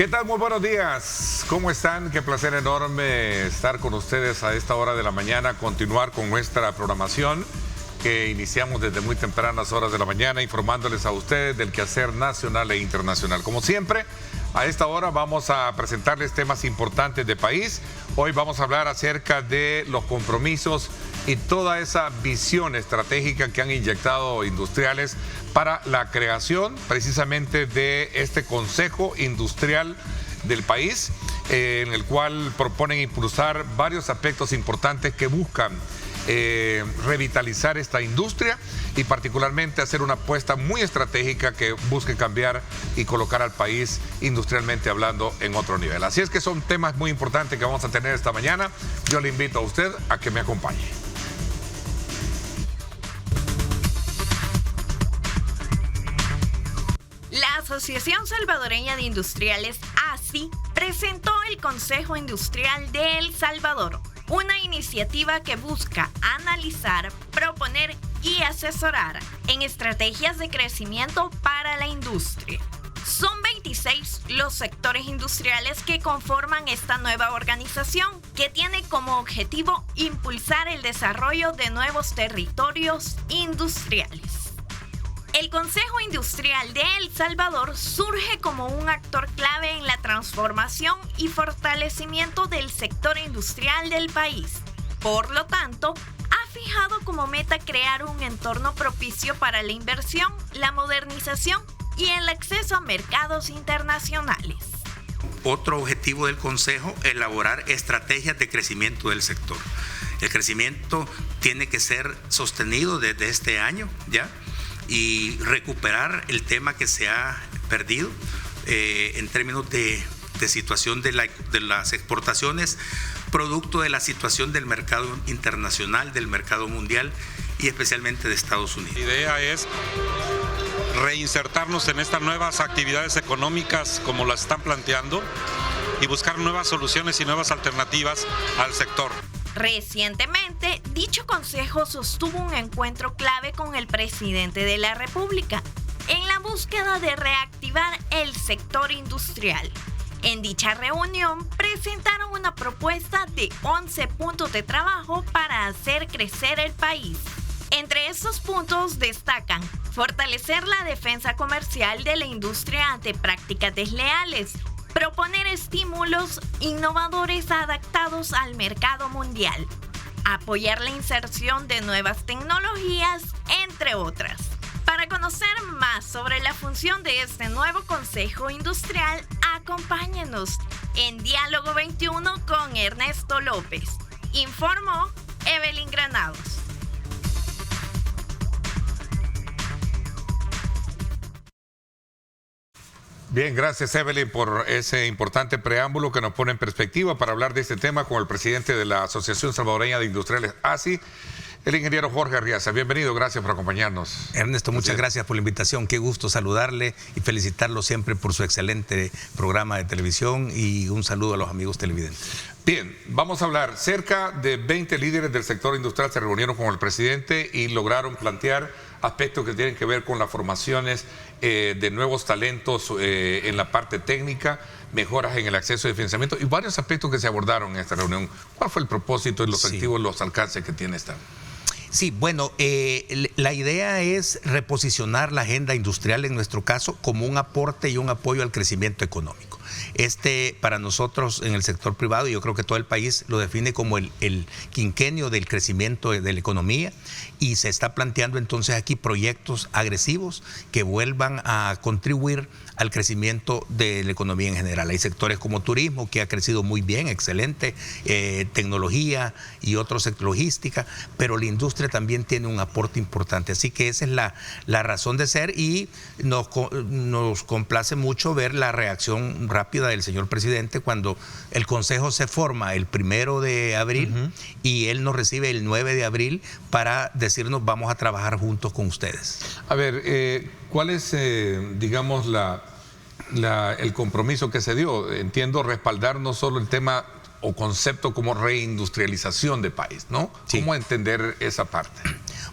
¿Qué tal? Muy buenos días. ¿Cómo están? Qué placer enorme estar con ustedes a esta hora de la mañana, continuar con nuestra programación que iniciamos desde muy tempranas horas de la mañana, informándoles a ustedes del quehacer nacional e internacional. Como siempre, a esta hora vamos a presentarles temas importantes de país. Hoy vamos a hablar acerca de los compromisos y toda esa visión estratégica que han inyectado industriales para la creación precisamente de este Consejo Industrial del país, en el cual proponen impulsar varios aspectos importantes que buscan revitalizar esta industria y particularmente hacer una apuesta muy estratégica que busque cambiar y colocar al país industrialmente hablando en otro nivel. Así es que son temas muy importantes que vamos a tener esta mañana. Yo le invito a usted a que me acompañe. La Asociación Salvadoreña de Industriales, ASI, presentó el Consejo Industrial de El Salvador, una iniciativa que busca analizar, proponer y asesorar en estrategias de crecimiento para la industria. Son 26 los sectores industriales que conforman esta nueva organización, que tiene como objetivo impulsar el desarrollo de nuevos territorios industriales. El Consejo Industrial de El Salvador surge como un actor clave en la transformación y fortalecimiento del sector industrial del país. Por lo tanto, ha fijado como meta crear un entorno propicio para la inversión, la modernización y el acceso a mercados internacionales. Otro objetivo del Consejo, elaborar estrategias de crecimiento del sector. El crecimiento tiene que ser sostenido desde este año, ¿ya? Y recuperar el tema que se ha perdido en términos de situación de las exportaciones, producto de la situación del mercado internacional, del mercado mundial y especialmente de Estados Unidos. La idea es reinsertarnos en estas nuevas actividades económicas como las están planteando y buscar nuevas soluciones y nuevas alternativas al sector. Recientemente, dicho consejo sostuvo un encuentro clave con el presidente de la República en la búsqueda de reactivar el sector industrial. En dicha reunión presentaron una propuesta de 11 puntos de trabajo para hacer crecer el país. Entre estos puntos destacan fortalecer la defensa comercial de la industria ante prácticas desleales, proponer estímulos innovadores adaptados al mercado mundial, apoyar la inserción de nuevas tecnologías, entre otras. Para conocer más sobre la función de este nuevo Consejo Industrial, acompáñenos en Diálogo 21 con Ernesto López. Informó Evelyn Granados. Bien, gracias Evelyn por ese importante preámbulo que nos pone en perspectiva para hablar de este tema con el presidente de la Asociación Salvadoreña de Industriales, ASI, el ingeniero Jorge Arriaza. Bienvenido, gracias por acompañarnos. Ernesto, muchas gracias por la invitación. Qué gusto saludarle y felicitarlo siempre por su excelente programa de televisión y un saludo a los amigos televidentes. Bien, vamos a hablar. Cerca de 20 líderes del sector industrial se reunieron con el presidente y lograron plantear aspectos que tienen que ver con las formaciones de nuevos talentos en la parte técnica, mejoras en el acceso de financiamiento y varios aspectos que se abordaron en esta reunión. ¿Cuál fue el propósito y los objetivos, los alcances que tiene esta? Sí, bueno, la idea es reposicionar la agenda industrial en nuestro caso como un aporte y un apoyo al crecimiento económico. Para nosotros en el sector privado, yo creo que todo el país lo define como el quinquenio del crecimiento de la economía y se está planteando entonces aquí proyectos agresivos que vuelvan a contribuir al crecimiento de la economía en general. Hay sectores como turismo, que ha crecido muy bien, excelente, tecnología y otros sectores, logística, pero la industria también tiene un aporte importante. Así que esa es la razón de ser y nos complace mucho ver la reacción rápida del señor presidente cuando el Consejo se forma el 1 de abril y él nos recibe el 9 de abril para decirnos vamos a trabajar juntos con ustedes. A ver, ¿cuál es, digamos, el compromiso que se dio? Entiendo respaldar no solo el tema o concepto como reindustrialización de país, ¿no? Sí. ¿Cómo entender esa parte?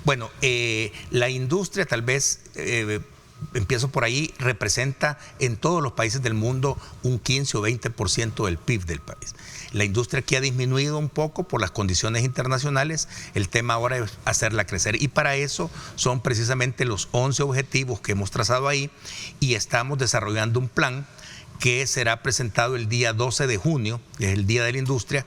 Bueno, la industria tal vez empiezo por ahí, representa en todos los países del mundo un 15 o 20% del PIB del país. La industria aquí ha disminuido un poco por las condiciones internacionales. El tema ahora es hacerla crecer. Y para eso son precisamente los 11 objetivos que hemos trazado ahí y estamos desarrollando un plan que será presentado el día 12 de junio, es el Día de la Industria,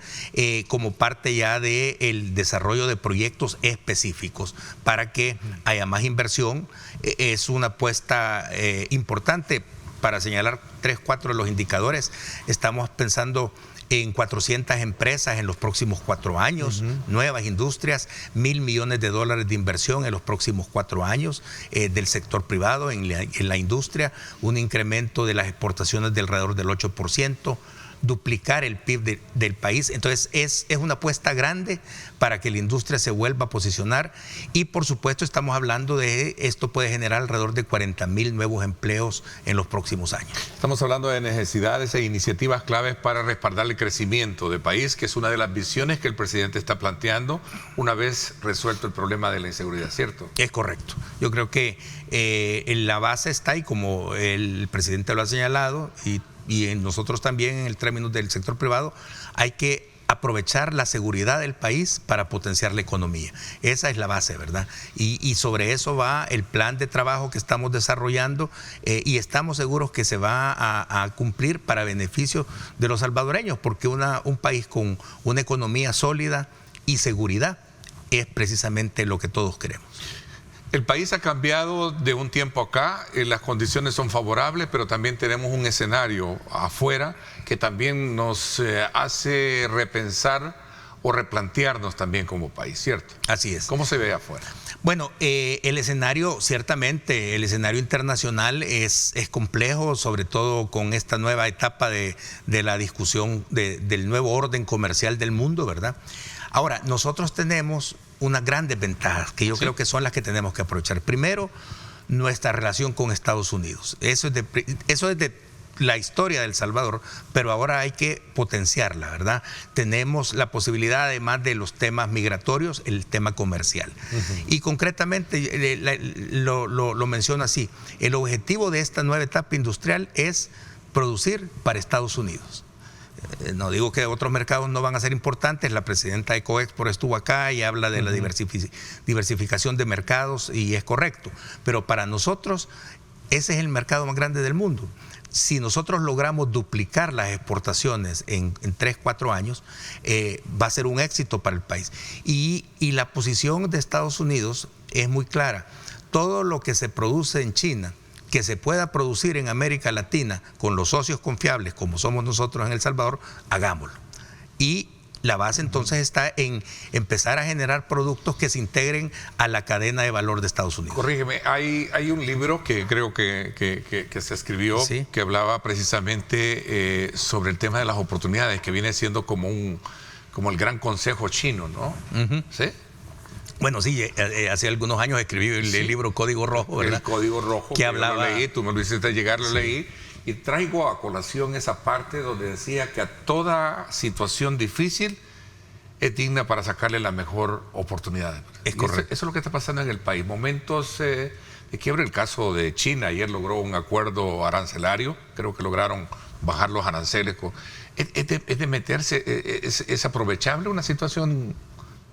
como parte ya del desarrollo de proyectos específicos para que haya más inversión. Es una apuesta importante. Para señalar 3, 4 de los indicadores, estamos pensando en 400 empresas en los próximos 4 años, nuevas industrias, $1.000 millones de inversión en los próximos 4 años del sector privado en la industria, un incremento de las exportaciones de alrededor del 8%, duplicar el PIB del país. Entonces es una apuesta grande para que la industria se vuelva a posicionar y por supuesto estamos hablando de esto puede generar alrededor de 40,000 nuevos empleos en los próximos años. Estamos hablando de necesidades e iniciativas claves para respaldar el crecimiento del país, que es una de las visiones que el presidente está planteando una vez resuelto el problema de la inseguridad, ¿cierto? Es correcto. Yo creo que la base está ahí, como el presidente lo ha señalado, y en nosotros también en el término del sector privado, hay que aprovechar la seguridad del país para potenciar la economía. Esa es la base, ¿verdad? Y sobre eso va el plan de trabajo que estamos desarrollando y estamos seguros que se va a cumplir para beneficio de los salvadoreños, porque un país con una economía sólida y seguridad es precisamente lo que todos queremos. El país ha cambiado de un tiempo acá, las condiciones son favorables, pero también tenemos un escenario afuera que también nos hace repensar o replantearnos también como país, ¿cierto? Así es. ¿Cómo se ve afuera? Bueno, el escenario, ciertamente, el escenario internacional es complejo, sobre todo con esta nueva etapa de la discusión del nuevo orden comercial del mundo, ¿verdad? Ahora, nosotros tenemos unas grandes ventajas que yo creo que son las que tenemos que aprovechar. Primero, nuestra relación con Estados Unidos. Eso es de la historia de El Salvador, pero ahora hay que potenciarla, ¿verdad? Tenemos la posibilidad, además de los temas migratorios, el tema comercial. Y concretamente, lo menciono así, el objetivo de esta nueva etapa industrial es producir para Estados Unidos. No digo que otros mercados no van a ser importantes, la presidenta de Coexport estuvo acá y habla de la diversificación de mercados y es correcto, pero para nosotros ese es el mercado más grande del mundo. Si nosotros logramos duplicar las exportaciones en 3, 4 años, va a ser un éxito para el país. Y la posición de Estados Unidos es muy clara. Todo lo que se produce en China, que se pueda producir en América Latina con los socios confiables como somos nosotros en El Salvador, hagámoslo. Y la base entonces está en empezar a generar productos que se integren a la cadena de valor de Estados Unidos. Corrígeme, hay un libro que creo que se escribió, ¿sí?, que hablaba precisamente sobre el tema de las oportunidades, que viene siendo como el gran consejo chino, ¿no? ¿Sí? Bueno, sí, hace algunos años escribí el libro Código Rojo, ¿verdad? El Código Rojo, que hablaba... Lo leí, tú me lo hiciste llegar, lo leí, y traigo a colación esa parte donde decía que a toda situación difícil es digna para sacarle la mejor oportunidad. Es correcto. Eso es lo que está pasando en el país. Momentos de quiebre, el caso de China, ayer logró un acuerdo arancelario, creo que lograron bajar los aranceles. Es de meterse, es aprovechable una situación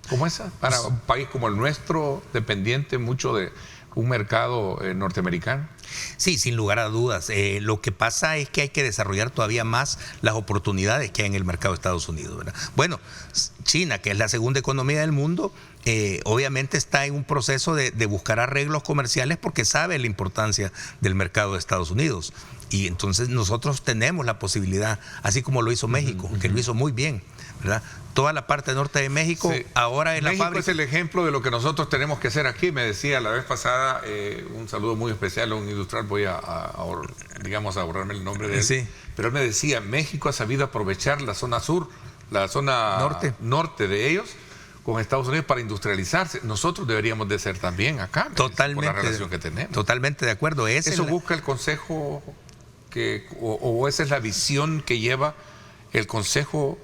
como esa para un país como el nuestro, dependiente mucho de un mercado norteamericano. Sí, sin lugar a dudas. Lo que pasa es que hay que desarrollar todavía más las oportunidades que hay en el mercado de Estados Unidos, ¿verdad? Bueno, China, que es la segunda economía del mundo, obviamente está en un proceso de buscar arreglos comerciales porque sabe la importancia del mercado de Estados Unidos. Y entonces nosotros tenemos la posibilidad, así como lo hizo México, que lo hizo muy bien, ¿verdad? Toda la parte norte de México, sí, ahora es la fábrica. México es el ejemplo de lo que nosotros tenemos que hacer aquí. Me decía la vez pasada, un saludo muy especial a un industrial, voy a ahorrarme el nombre de él. Sí. Pero él me decía, México ha sabido aprovechar la zona sur, la zona norte de ellos, con Estados Unidos para industrializarse. Nosotros deberíamos de ser también acá, totalmente, por la relación que tenemos. Totalmente de acuerdo. Eso busca el Consejo, o esa es la visión que lleva el Consejo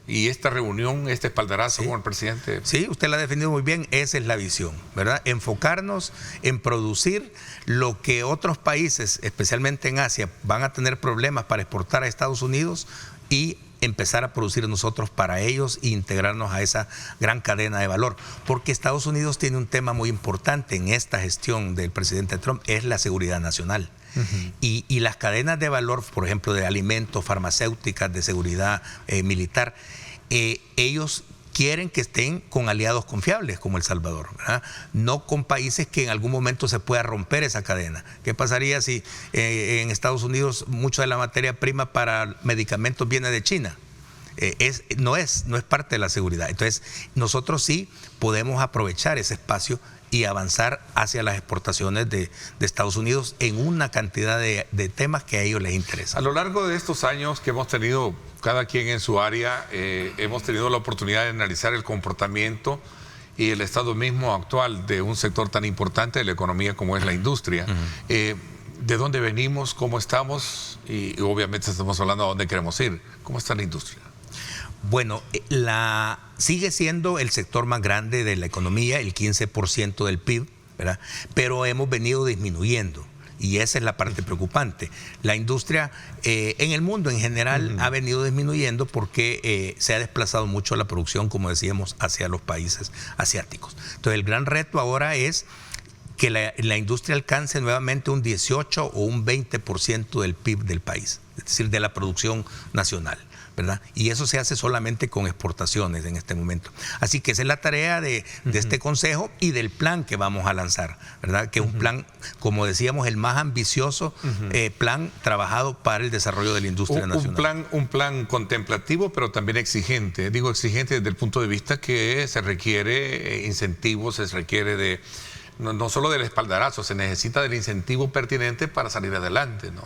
Y esta reunión, este espaldarazo con el presidente. Sí, usted la ha definido muy bien, esa es la visión, ¿verdad? Enfocarnos en producir lo que otros países, especialmente en Asia, van a tener problemas para exportar a Estados Unidos y empezar a producir nosotros para ellos e integrarnos a esa gran cadena de valor. Porque Estados Unidos tiene un tema muy importante en esta gestión del presidente Trump, es la seguridad nacional. Y las cadenas de valor, por ejemplo, de alimentos, farmacéuticas, de seguridad militar, ellos quieren que estén con aliados confiables como El Salvador, ¿verdad? No con países que en algún momento se pueda romper esa cadena. ¿Qué pasaría si en Estados Unidos mucha de la materia prima para medicamentos viene de China? No es parte de la seguridad. Entonces, nosotros sí podemos aprovechar ese espacio y avanzar hacia las exportaciones de Estados Unidos en una cantidad de temas que a ellos les interesan. A lo largo de estos años que hemos tenido, cada quien en su área, hemos tenido la oportunidad de analizar el comportamiento y el estado mismo actual de un sector tan importante de la economía como es la industria. ¿De dónde venimos? ¿Cómo estamos? Y obviamente estamos hablando a dónde queremos ir. ¿Cómo está la industria? Bueno, sigue siendo el sector más grande de la economía, el 15% del PIB, ¿verdad? Pero hemos venido disminuyendo y esa es la parte preocupante. La industria en el mundo en general ha venido disminuyendo porque se ha desplazado mucho la producción, como decíamos, hacia los países asiáticos. Entonces el gran reto ahora es que la industria alcance nuevamente un 18 o un 20% del PIB del país, es decir, de la producción nacional, ¿verdad? Y eso se hace solamente con exportaciones en este momento. Así que esa es la tarea de este consejo y del plan que vamos a lanzar, ¿verdad? Que es un plan, como decíamos, el más ambicioso plan trabajado para el desarrollo de la industria nacional. Un plan contemplativo, pero también exigente. Digo exigente desde el punto de vista que se requiere incentivos, se requiere de no solo del espaldarazo, se necesita del incentivo pertinente para salir adelante, ¿no?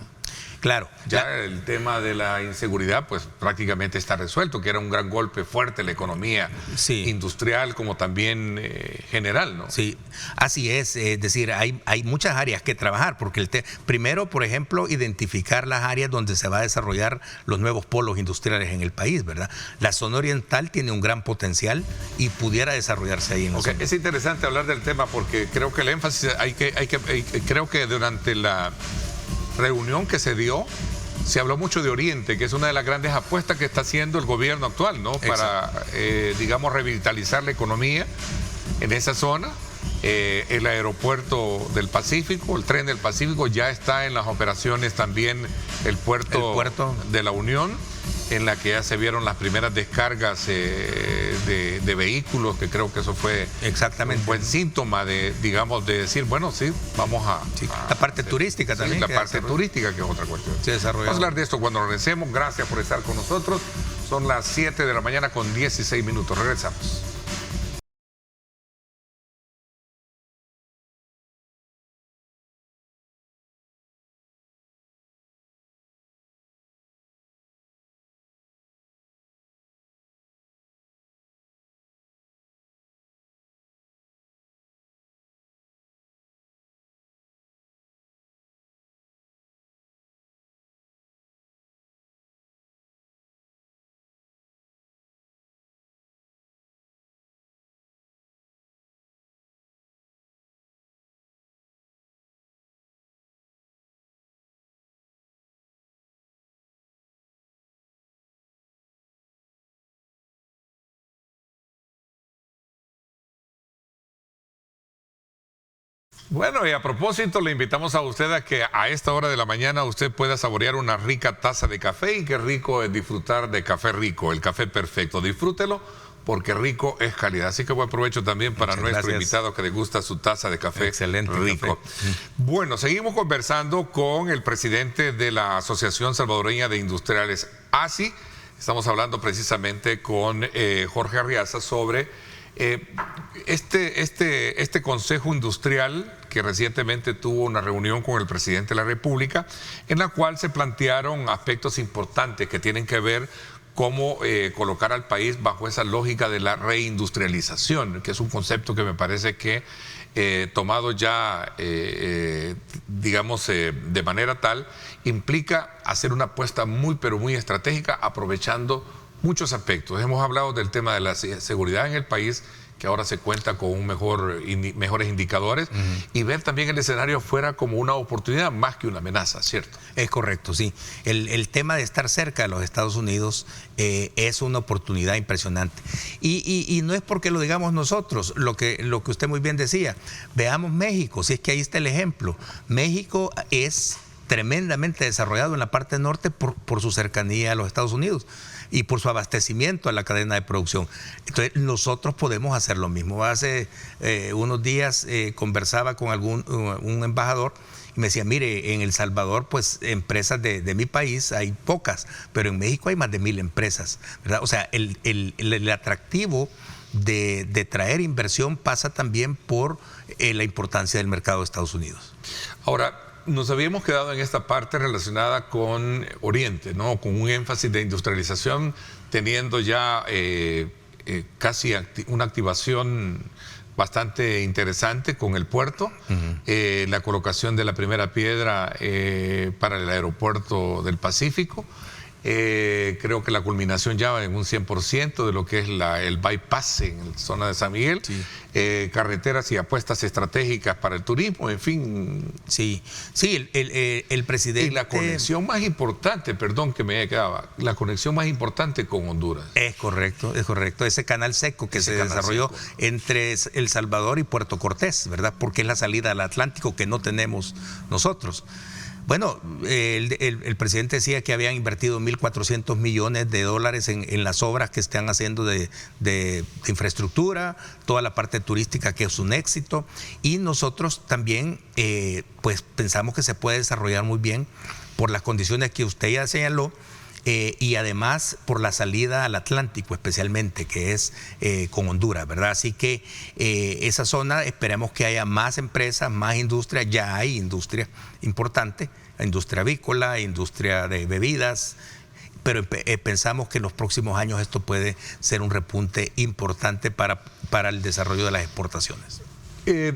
Claro. Ya el tema de la inseguridad pues prácticamente está resuelto, que era un gran golpe fuerte en la economía industrial como también general, ¿no? Sí, así es decir, hay muchas áreas que trabajar, porque primero, por ejemplo, identificar las áreas donde se va a desarrollar los nuevos polos industriales en el país, ¿verdad? La zona oriental tiene un gran potencial y pudiera desarrollarse ahí en la zona. Es interesante hablar del tema porque creo que el énfasis creo que durante la reunión que se dio, se habló mucho de Oriente, que es una de las grandes apuestas que está haciendo el gobierno actual, ¿no? Para, digamos, revitalizar la economía en esa zona. El aeropuerto del Pacífico, el tren del Pacífico, ya está en las operaciones también el puerto de la Unión, en la que ya se vieron las primeras descargas de vehículos, que creo que eso fue exactamente un buen síntoma de, digamos, de decir, bueno, sí, vamos a... Sí. La parte turística también. La parte turística, que es otra cuestión. Vamos a hablar de esto cuando regresemos. Gracias por estar con nosotros. Son las 7 de la mañana con 16 minutos. Regresamos. Bueno, y a propósito, le invitamos a usted a que a esta hora de la mañana usted pueda saborear una rica taza de café, y qué rico es disfrutar de Café Rico, el café perfecto. Disfrútelo porque rico es calidad. Así que buen provecho también para nuestro invitado que le gusta su taza de café. Excelente rico. Café. Bueno, seguimos conversando con el presidente de la Asociación Salvadoreña de Industriales, ASI. Estamos hablando precisamente con Jorge Arriaza sobre este Consejo Industrial que recientemente tuvo una reunión con el presidente de la República, en la cual se plantearon aspectos importantes que tienen que ver cómo colocar al país bajo esa lógica de la reindustrialización, que es un concepto que me parece que tomado ya, digamos, de manera tal, implica hacer una apuesta muy, pero muy estratégica, aprovechando muchos aspectos. Hemos hablado del tema de la seguridad en el país, que ahora se cuenta con mejores indicadores, y ver también el escenario afuera como una oportunidad más que una amenaza, ¿cierto? Es correcto, sí. El tema de estar cerca de los Estados Unidos es una oportunidad impresionante. Y no es porque lo digamos nosotros, lo que usted muy bien decía. Veamos México, si es que ahí está el ejemplo. México es tremendamente desarrollado en la parte norte por su cercanía a los Estados Unidos y por su abastecimiento a la cadena de producción. Entonces nosotros podemos hacer lo mismo. Hace unos días conversaba con un embajador y me decía, mire, en El Salvador pues empresas de mi país hay pocas, pero en México hay más de 1000 empresas, ¿verdad? O sea, el atractivo de traer inversión pasa también por la importancia del mercado de Estados Unidos. Ahora, nos habíamos quedado en esta parte relacionada con Oriente, ¿no? Con un énfasis de industrialización, teniendo ya casi una activación bastante interesante con el puerto, la colocación de la primera piedra para el aeropuerto del Pacífico. Creo que la culminación ya va en un 100% de lo que es el bypass en la zona de San Miguel, sí. Carreteras y apuestas estratégicas para el turismo, en fin. Sí, el presidente... Y la conexión más importante, perdón que me quedaba, la conexión más importante con Honduras. Es correcto, ese canal seco que se desarrolló entre El Salvador y Puerto Cortés, ¿verdad? Porque es la salida al Atlántico que no tenemos nosotros. Bueno, el presidente decía que habían invertido 1.400 millones de dólares en las obras que están haciendo de infraestructura, toda la parte turística que es un éxito, y nosotros también pues pensamos que se puede desarrollar muy bien por las condiciones que usted ya señaló, y además por la salida al Atlántico especialmente, que es con Honduras, ¿verdad? Así que esa zona esperamos que haya más empresas, más industria. Ya hay industria importante, industria avícola, industria de bebidas, pero pensamos que en los próximos años esto puede ser un repunte importante para el desarrollo de las exportaciones.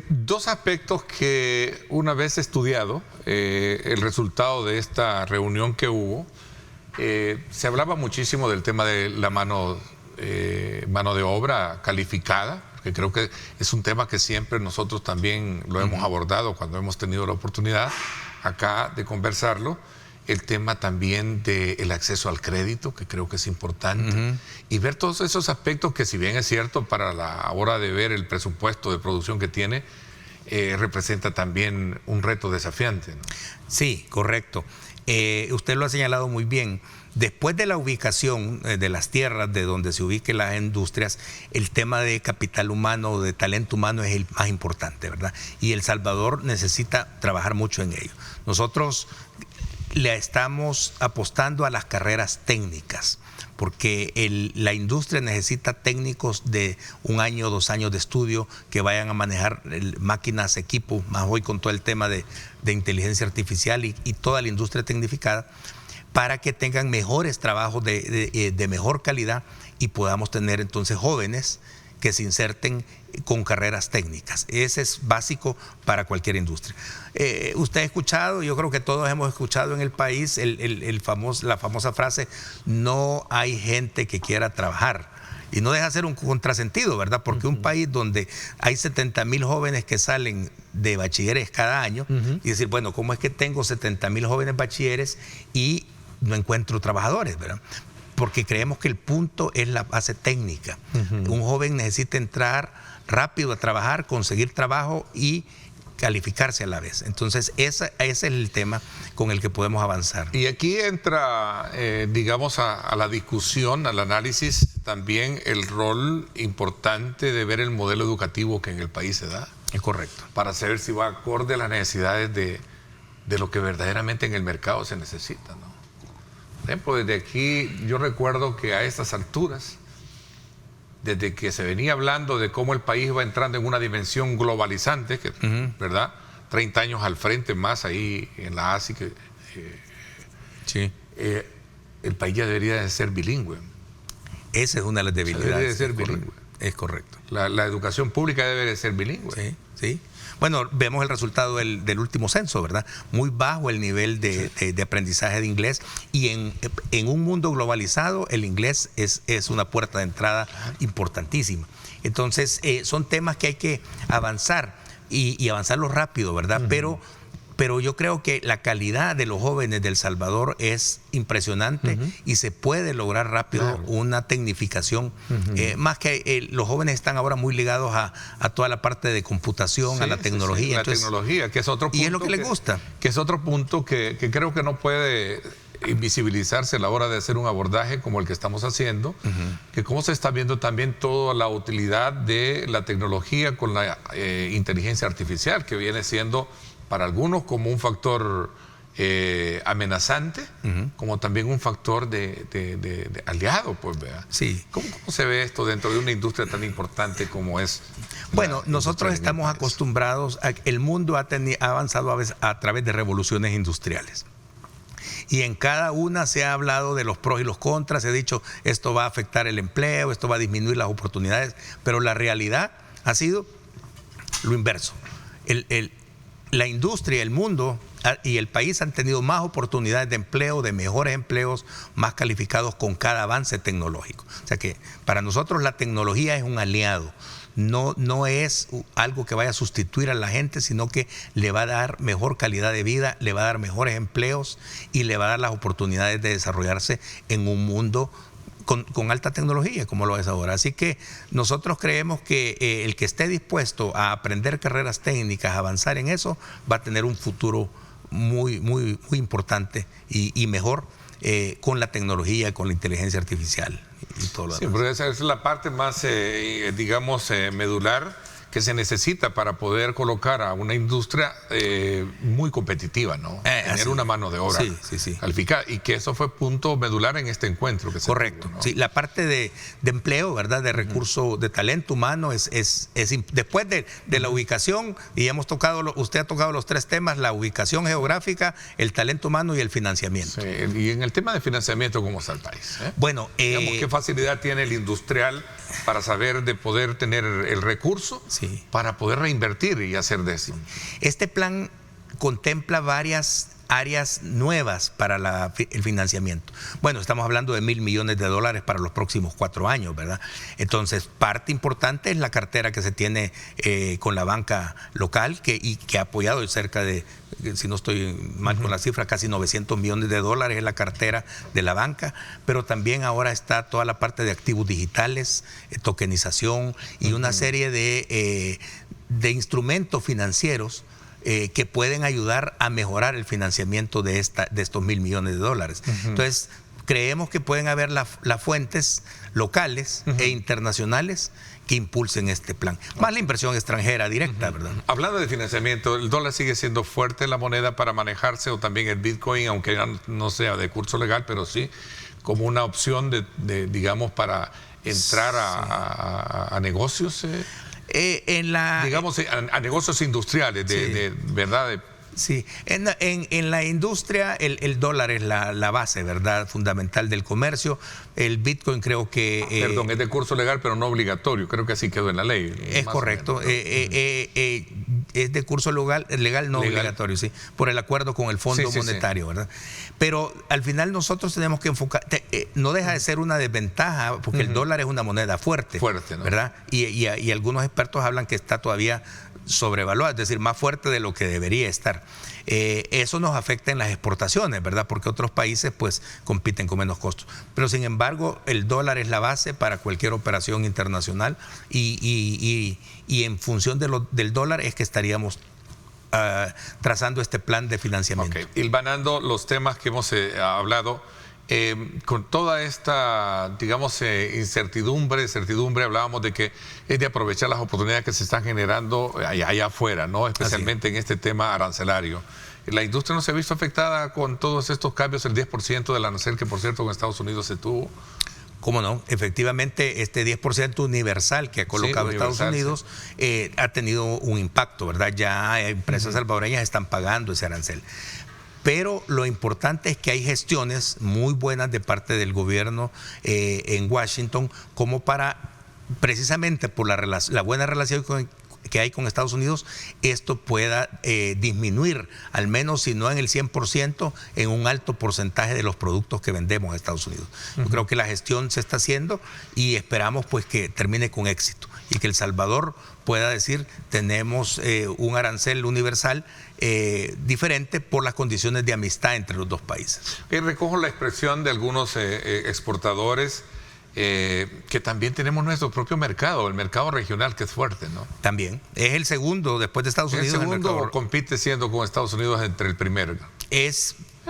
Dos aspectos que una vez estudiado el resultado de esta reunión que hubo, se hablaba muchísimo del tema de la mano de obra calificada, que creo que es un tema que siempre nosotros también lo hemos abordado cuando hemos tenido la oportunidad acá de conversarlo. El tema también del acceso al crédito, que creo que es importante, y ver todos esos aspectos que, si bien es cierto, para la hora de ver el presupuesto de producción que tiene, representa también un reto desafiante, ¿no? Sí, correcto. Usted lo ha señalado muy bien. Después de la ubicación de las tierras de donde se ubiquen las industrias, el tema de capital humano, de talento humano es el más importante, ¿verdad? Y El Salvador necesita trabajar mucho en ello. Nosotros le estamos apostando a las carreras técnicas, porque la industria necesita técnicos de 1 año, 2 años de estudio que vayan a manejar máquinas, equipos, más hoy con todo el tema de inteligencia artificial y toda la industria tecnificada, para que tengan mejores trabajos de mejor calidad y podamos tener entonces jóvenes que se inserten con carreras técnicas. Ese es básico para cualquier industria. Usted ha escuchado, yo creo que todos hemos escuchado en el país la famosa frase, no hay gente que quiera trabajar. Y no deja de ser un contrasentido, ¿verdad? Porque un país donde hay 70,000 jóvenes que salen de bachilleres cada año, y decir, bueno, ¿cómo es que tengo 70,000 jóvenes bachilleres y no encuentro trabajadores, ¿verdad? Porque creemos que el punto es la base técnica. Un joven necesita entrar rápido a trabajar, conseguir trabajo y calificarse a la vez. Entonces, ese es el tema con el que podemos avanzar. Y aquí entra, digamos, a la discusión, al análisis, también el rol importante de ver el modelo educativo que en el país se da. Es correcto. Para saber si va acorde a las necesidades de lo que verdaderamente en el mercado se necesita, ¿no? Por ejemplo, desde aquí yo recuerdo que a estas alturas, desde que se venía hablando de cómo el país va entrando en una dimensión globalizante, que, ¿verdad? 30 años al frente más ahí en la ASI, sí. El país ya debería de ser bilingüe. Esa es una de las debilidades. Debería de ser bilingüe. Es correcto. La educación pública debe de ser bilingüe. Sí, sí. Bueno, vemos el resultado del último censo, ¿verdad? Muy bajo el nivel de aprendizaje de inglés, y en un mundo globalizado el inglés es una puerta de entrada importantísima. Entonces, son temas que hay que avanzar y avanzarlo rápido, ¿verdad? Pero yo creo que la calidad de los jóvenes de El Salvador es impresionante y se puede lograr rápido una tecnificación. Más que los jóvenes están ahora muy ligados a toda la parte de computación, a la tecnología. La Entonces, tecnología, que es otro punto. Y es lo que les gusta. Que es otro punto que creo que no puede invisibilizarse a la hora de hacer un abordaje como el que estamos haciendo, que cómo se está viendo también toda la utilidad de la tecnología con la inteligencia artificial, que viene siendo para algunos como un factor amenazante, como también un factor de aliado, pues, ¿verdad? Sí. ¿Cómo se ve esto dentro de una industria tan importante como es? Bueno, nosotros estamos acostumbrados el mundo ha avanzado a través de revoluciones industriales. Y en cada una se ha hablado de los pros y los contras, se ha dicho esto va a afectar el empleo, esto va a disminuir las oportunidades, pero la realidad ha sido lo inverso. La industria, el mundo y el país han tenido más oportunidades de empleo, de mejores empleos, más calificados con cada avance tecnológico. O sea que para nosotros la tecnología es un aliado. No es algo que vaya a sustituir a la gente, sino que le va a dar mejor calidad de vida, le va a dar mejores empleos y le va a dar las oportunidades de desarrollarse en un mundo con alta tecnología, como lo es ahora. Así que nosotros creemos que el que esté dispuesto a aprender carreras técnicas, a avanzar en eso, va a tener un futuro muy, muy, muy importante y mejor con la tecnología, con la inteligencia artificial y todo lo demás. Sí, porque esa es la parte más, digamos, medular que se necesita para poder colocar a una industria muy competitiva, ¿no? Tener una mano de obra calificada, y que eso fue punto medular en este encuentro. Que correcto. ¿No? Sí, la parte de empleo, ¿verdad? De recurso, de talento humano es después de la ubicación, y usted ha tocado los tres temas: la ubicación geográfica, el talento humano y el financiamiento. Sí, y en el tema de financiamiento, ¿cómo está el país? Bueno, digamos, ¿qué facilidad tiene el industrial para saber de poder tener el recurso para poder reinvertir y hacer de eso? Este plan contempla varias áreas nuevas para el financiamiento. Bueno, estamos hablando de $1,000 millones para los próximos 4 años, ¿verdad? Entonces, parte importante es la cartera que se tiene con la banca local, que ha apoyado cerca de, si no estoy mal con la cifra, casi $900 millones es la cartera de la banca, pero también ahora está toda la parte de activos digitales, tokenización y una serie de instrumentos financieros que pueden ayudar a mejorar el financiamiento de estos $1,000 millones. Entonces, creemos que pueden haber las fuentes locales e internacionales que impulsen este plan. Más la inversión extranjera directa, ¿verdad? Hablando de financiamiento, ¿el dólar sigue siendo fuerte la moneda para manejarse, o también el Bitcoin, aunque no sea de curso legal, pero sí como una opción digamos, para entrar a negocios? Digamos, a negocios industriales, de verdad. Sí, en la industria el dólar es la base, ¿verdad?, fundamental del comercio. El Bitcoin creo que... Perdón, es de curso legal, pero no obligatorio. Creo que así quedó en la ley. Es correcto. Es de curso legal no obligatorio, sí, por el acuerdo con el Fondo Monetario, ¿verdad? Pero al final nosotros tenemos que enfocar... no deja de ser una desventaja, porque el dólar es una moneda fuerte, ¿no? ¿Verdad? Y algunos expertos hablan que está todavía sobrevaluada, es decir, más fuerte de lo que debería estar. Eso nos afecta en las exportaciones, ¿verdad? Porque otros países pues compiten con menos costos. Pero sin embargo, el dólar es la base para cualquier operación internacional y en función del dólar es que estaríamos trazando este plan de financiamiento. Okay. Hilvanando los temas que hemos hablado, con toda esta, digamos, certidumbre, hablábamos de que es de aprovechar las oportunidades que se están generando allá afuera, ¿no? Especialmente en este tema arancelario. La industria no se ha visto afectada con todos estos cambios, el 10% del arancel que, por cierto, en Estados Unidos se tuvo. ¿Cómo no? Efectivamente, este 10% universal que ha colocado Estados Unidos ha tenido un impacto, ¿verdad? Ya empresas salvadoreñas están pagando ese arancel. Pero lo importante es que hay gestiones muy buenas de parte del gobierno en Washington como para precisamente por la buena relación que hay con Estados Unidos, esto pueda disminuir, al menos si no en el 100%, en un alto porcentaje de los productos que vendemos a Estados Unidos. Yo creo que la gestión se está haciendo y esperamos pues que termine con éxito y que El Salvador pueda decir tenemos un arancel universal diferente por las condiciones de amistad entre los dos países. Recojo la expresión de algunos exportadores que también tenemos nuestro propio mercado, el mercado regional, que es fuerte, ¿no? También. Es el segundo después de Estados Unidos. ¿El segundo compite siendo con Estados Unidos entre el primero?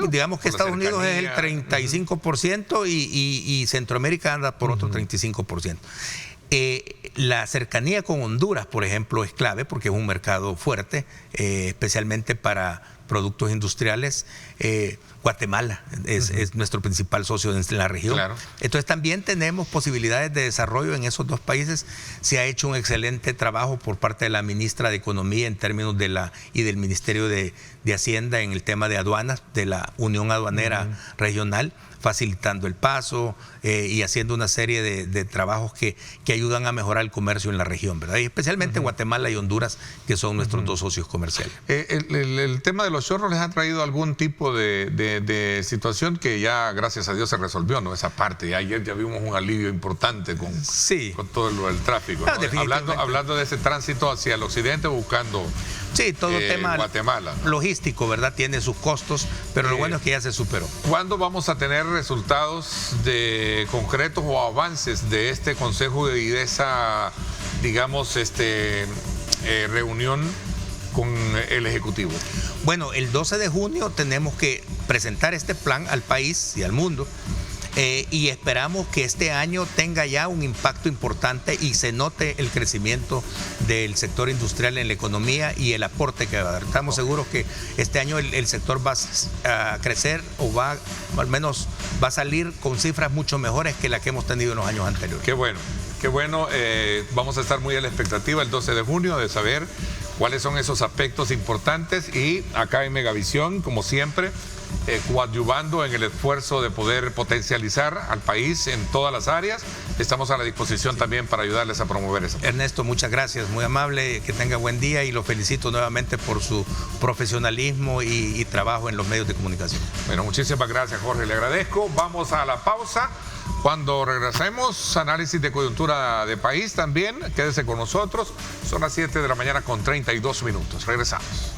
Digamos que Estados Unidos es el 35% y Centroamérica anda por otro 35%. La cercanía con Honduras, por ejemplo, es clave porque es un mercado fuerte, especialmente para productos industriales. Guatemala es nuestro principal socio en la región. Claro. Entonces también tenemos posibilidades de desarrollo en esos dos países. Se ha hecho un excelente trabajo por parte de la ministra de Economía en términos y del Ministerio de Hacienda en el tema de aduanas, de la Unión Aduanera Regional, facilitando el paso y haciendo una serie de trabajos que ayudan a mejorar el comercio en la región, ¿verdad? Y especialmente Guatemala y Honduras, que son nuestros dos socios comerciales. El tema de los chorros les ha traído algún tipo de situación que ya, gracias a Dios, se resolvió, ¿no? Esa parte. Ayer ya vimos un alivio importante con todo el tráfico, ¿no? Hablando de ese tránsito hacia el occidente buscando todo tema Guatemala, ¿no? Logístico, ¿verdad? Tiene sus costos, pero lo bueno es que ya se superó. ¿Cuándo vamos a tener resultados concretos o avances de este consejo y de esa, digamos, reunión con el Ejecutivo? Bueno, el 12 de junio tenemos que presentar este plan al país y al mundo. Y esperamos que este año tenga ya un impacto importante y se note el crecimiento del sector industrial en la economía y el aporte que va a dar. Estamos seguros que este año el sector va a crecer o al menos va a salir con cifras mucho mejores que las que hemos tenido en los años anteriores. Qué bueno, qué bueno. Vamos a estar muy a la expectativa el 12 de junio de saber cuáles son esos aspectos importantes y acá en Megavisión, como siempre, coadyuvando en el esfuerzo de poder potencializar al país en todas las áreas. Estamos a la disposición también para ayudarles a promover eso. Ernesto, muchas gracias, muy amable, que tenga buen día y lo felicito nuevamente por su profesionalismo y trabajo en los medios de comunicación. Bueno, muchísimas gracias, Jorge, le agradezco. Vamos a la pausa. Cuando regresemos, análisis de coyuntura de país también. Quédese con nosotros. Son las 7 de la mañana con 32 minutos. Regresamos.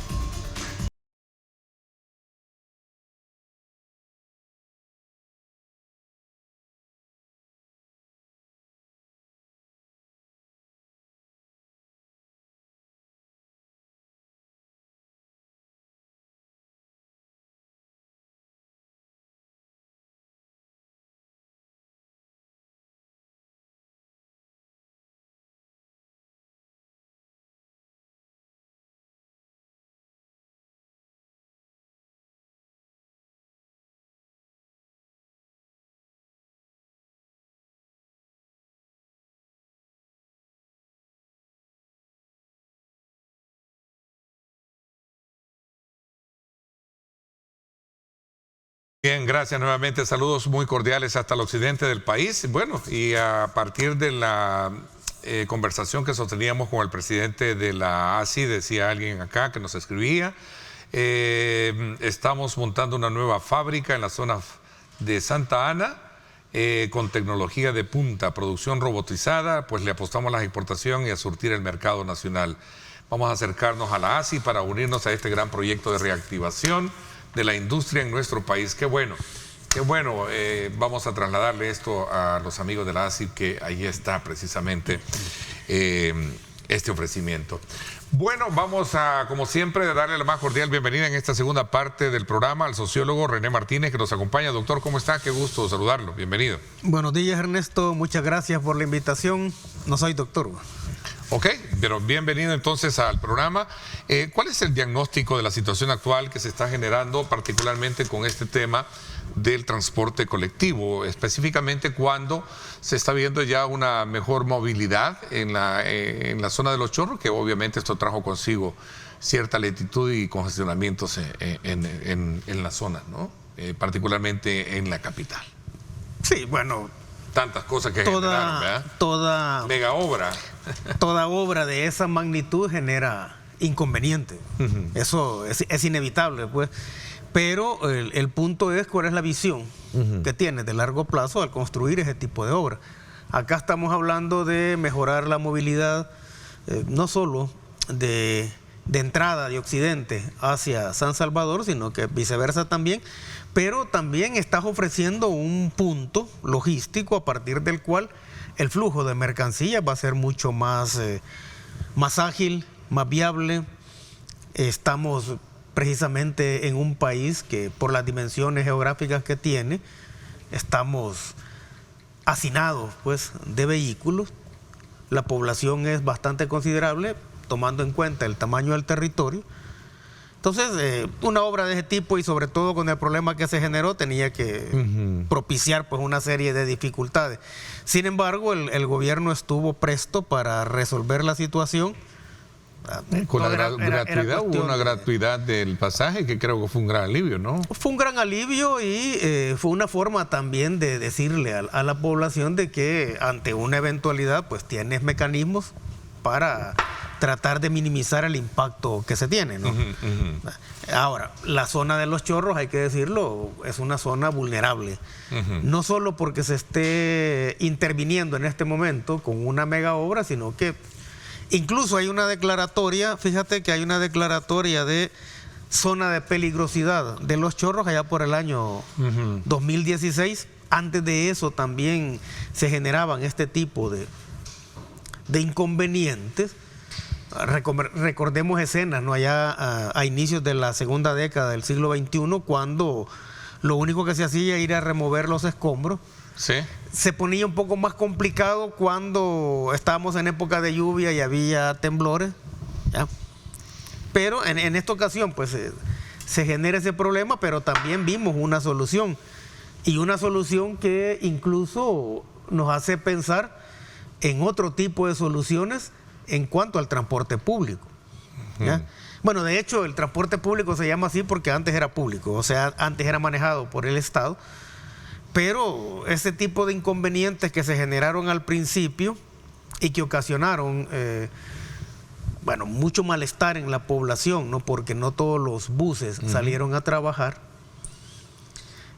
Bien, gracias nuevamente. Saludos muy cordiales hasta el occidente del país. Bueno, y a partir de la conversación que sosteníamos con el presidente de la ASI, decía alguien acá que nos escribía, estamos montando una nueva fábrica en la zona de Santa Ana con tecnología de punta, producción robotizada, pues le apostamos a la exportación y a surtir el mercado nacional. Vamos a acercarnos a la ASI para unirnos a este gran proyecto de reactivación de la industria en nuestro país. Qué bueno, qué bueno. Vamos a trasladarle esto a los amigos de la ASI, que ahí está precisamente este ofrecimiento. Bueno, vamos a, como siempre, darle la más cordial bienvenida en esta segunda parte del programa al sociólogo René Martínez, que nos acompaña. Doctor, ¿cómo está? Qué gusto saludarlo. Bienvenido. Buenos días, Ernesto. Muchas gracias por la invitación. No soy doctor. Ok, pero bienvenido entonces al programa. ¿Cuál es el diagnóstico de la situación actual que se está generando, particularmente con este tema del transporte colectivo, específicamente cuando se está viendo ya una mejor movilidad en la zona de Los Chorros, que obviamente esto trajo consigo cierta lentitud y congestionamientos en la zona, ¿no? Particularmente en la capital? Sí, bueno, tantas cosas que generaron, ¿verdad? Mega obra. Toda obra de esa magnitud genera inconveniente. Eso es inevitable, pues. Pero el punto es cuál es la visión que tienes de largo plazo al construir ese tipo de obra. Acá estamos hablando de mejorar la movilidad, no solo de entrada de Occidente hacia San Salvador, sino que viceversa también, pero también estás ofreciendo un punto logístico a partir del cual el flujo de mercancías va a ser mucho más ágil, más viable. Estamos precisamente en un país que por las dimensiones geográficas que tiene, estamos hacinados pues de vehículos. La población es bastante considerable, tomando en cuenta el tamaño del territorio. Entonces, una obra de ese tipo, y sobre todo con el problema que se generó, tenía que propiciar pues una serie de dificultades. Sin embargo, el gobierno estuvo presto para resolver la situación. Con la gratuidad, hubo una gratuidad del pasaje que creo que fue un gran alivio, ¿no? Fue un gran alivio y fue una forma también de decirle a la población de que ante una eventualidad pues tienes mecanismos para tratar de minimizar el impacto que se tiene, ¿no? Ahora, la zona de Los Chorros, hay que decirlo, es una zona vulnerable. No solo porque se esté interviniendo en este momento con una mega obra, sino que incluso hay una declaratoria, fíjate que hay una declaratoria de zona de peligrosidad de Los Chorros allá por el año 2016. Antes de eso también se generaban este tipo de inconvenientes. Recordemos escenas, ¿no? Allá a inicios de la segunda década del siglo XXI, cuando lo único que se hacía era ir a remover los escombros. Sí. Se ponía un poco más complicado cuando estábamos en época de lluvia y había temblores, ¿ya? Pero en esta ocasión pues se genera ese problema, pero también vimos una solución, y una solución que incluso nos hace pensar en otro tipo de soluciones en cuanto al transporte público, ¿ya? Bueno, de hecho el transporte público se llama así porque antes era público, o sea, antes era manejado por el Estado. Pero ese tipo de inconvenientes que se generaron al principio y que ocasionaron mucho malestar en la población, ¿no? Porque no todos los buses salieron a trabajar,